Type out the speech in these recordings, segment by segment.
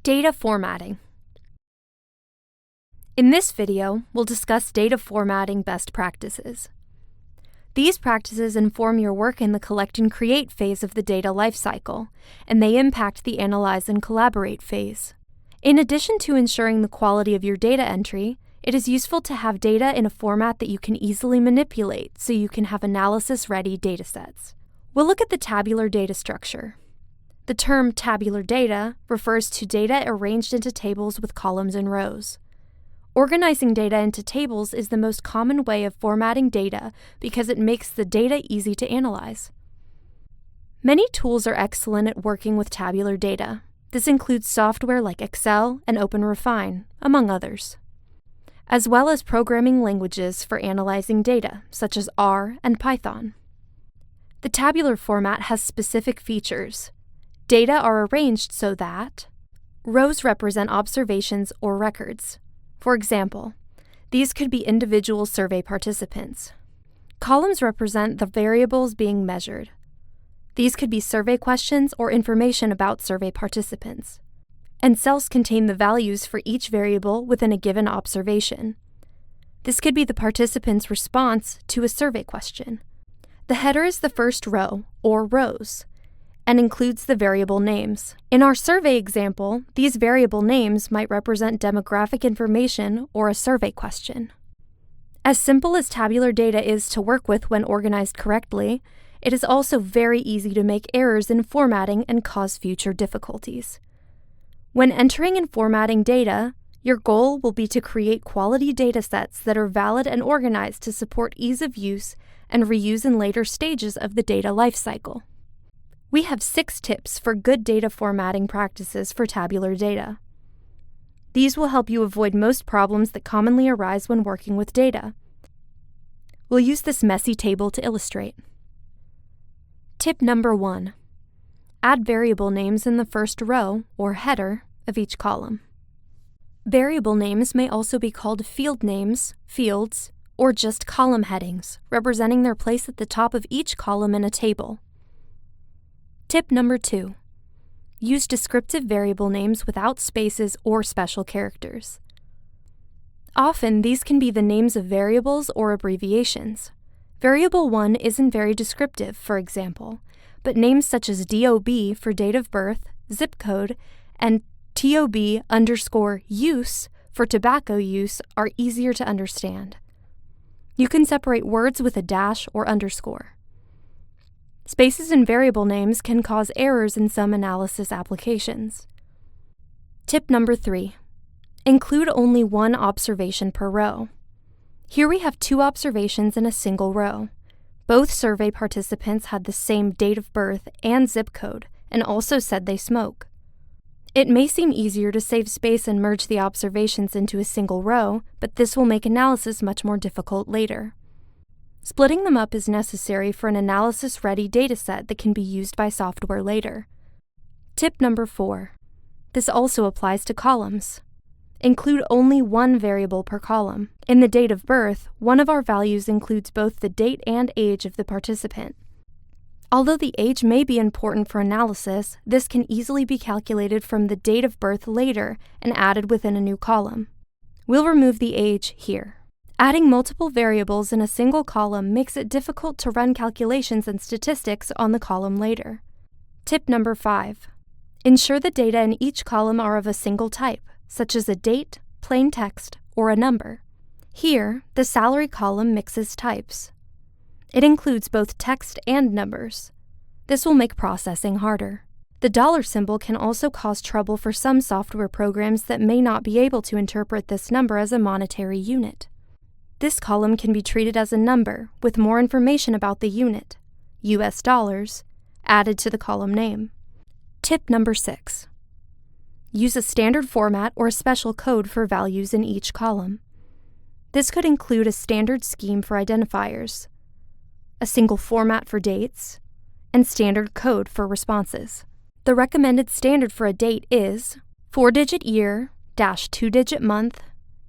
Data formatting. In this video, we'll discuss data formatting best practices. These practices inform your work in the collect and create phase of the data lifecycle, and they impact the analyze and collaborate phase. In addition to ensuring the quality of your data entry, it is useful to have data in a format that you can easily manipulate so you can have analysis-ready datasets. We'll look at the tabular data structure. The term tabular data refers to data arranged into tables with columns and rows. Organizing data into tables is the most common way of formatting data because it makes the data easy to analyze. Many tools are excellent at working with tabular data. This includes software like Excel and OpenRefine, among others, as well as programming languages for analyzing data, such as R and Python. The tabular format has specific features. Data are arranged so that rows represent observations or records. For example, these could be individual survey participants. Columns represent the variables being measured. These could be survey questions or information about survey participants. And cells contain the values for each variable within a given observation. This could be the participant's response to a survey question. The header is the first row, or rows, and includes the variable names. In our survey example, these variable names might represent demographic information or a survey question. As simple as tabular data is to work with when organized correctly, it is also very easy to make errors in formatting and cause future difficulties. When entering and formatting data, your goal will be to create quality datasets that are valid and organized to support ease of use and reuse in later stages of the data lifecycle. We have 6 tips for good data formatting practices for tabular data. These will help you avoid most problems that commonly arise when working with data. We'll use this messy table to illustrate. Tip number 1. Add variable names in the first row, or header, of each column. Variable names may also be called field names, fields, or just column headings, representing their place at the top of each column in a table. Tip number 2. Use descriptive variable names without spaces or special characters. Often, these can be the names of variables or abbreviations. Variable 1 isn't very descriptive, for example, but names such as DOB for date of birth, zip code, and TOB_use for tobacco use are easier to understand. You can separate words with a dash or underscore. Spaces in variable names can cause errors in some analysis applications. Tip number 3. Include only one observation per row. Here we have 2 observations in a single row. Both survey participants had the same date of birth and zip code, and also said they smoke. It may seem easier to save space and merge the observations into a single row, but this will make analysis much more difficult later. Splitting them up is necessary for an analysis-ready dataset that can be used by software later. Tip number 4. This also applies to columns. Include only one variable per column. In the date of birth, one of our values includes both the date and age of the participant. Although the age may be important for analysis, this can easily be calculated from the date of birth later and added within a new column. We'll remove the age here. Adding multiple variables in a single column makes it difficult to run calculations and statistics on the column later. Tip number 5. Ensure the data in each column are of a single type, such as a date, plain text, or a number. Here, the salary column mixes types. It includes both text and numbers. This will make processing harder. The dollar symbol can also cause trouble for some software programs that may not be able to interpret this number as a monetary unit. This column can be treated as a number with more information about the unit, US dollars, added to the column name. Tip number 6. Use a standard format or a special code for values in each column. This could include a standard scheme for identifiers, a single format for dates, and standard code for responses. The recommended standard for a date is 4-digit year, 2-digit month,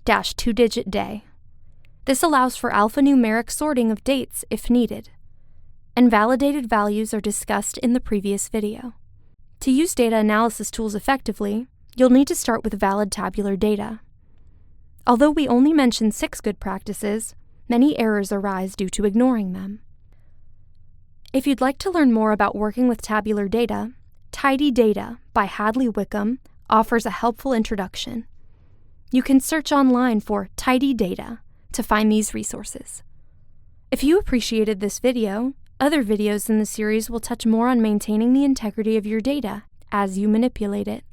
2-digit day. This allows for alphanumeric sorting of dates if needed, and validated values are discussed in the previous video. To use data analysis tools effectively, you'll need to start with valid tabular data. Although we only mention 6 good practices, many errors arise due to ignoring them. If you'd like to learn more about working with tabular data, Tidy Data by Hadley Wickham offers a helpful introduction. You can search online for Tidy Data to find these resources. If you appreciated this video, other videos in the series will touch more on maintaining the integrity of your data as you manipulate it.